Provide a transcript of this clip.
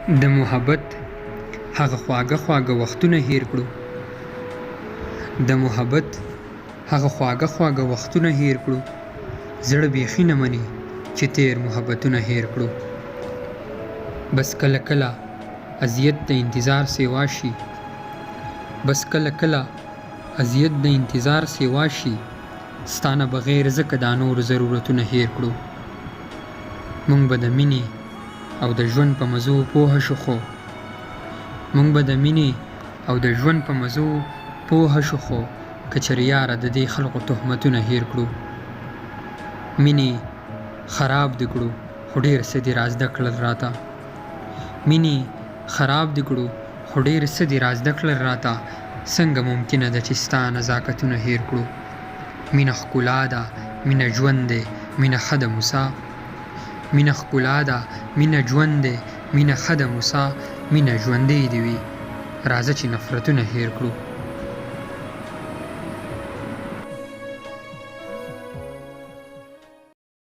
د محبت هغه خواږه خواږه وختونه هیر کړو. د محبت هغه خواږه خواږه وختونه هیر کړو. زړه بیخي نه مني چې تیر محبتونه هیر کړو. بس کله کله اذیت د انتظار سیوا شي. بس کله کله اذیت د انتظار سیوا شي. ستانه بغیر ځکه دا نور ضرورتونه هیر کړو. مونږ به د مینې او د ژوند په مزو پوه شو خو مونږ به د مینې او د ژوند په مزو پوه شو خو که چېرې یاره د دې خلقو تهمتونه هیر کړو. مینې خراب دې کړو خو ډېر څه دې را زده کړل راته. مینې خراب دې کړو خو ډېر څه دې را زده کړل راته. څنګه ممکنه ده چې ستا نزاکتونه هیر کړو. مینه ښکلا ده مینه ژوند دی مینه ښه د موسی. مینه ښکلا ده مینه ژوند دی مینه ښه د موسی. مینه ژوندۍ دې وي راځه چې نفرتونه هیر کړو.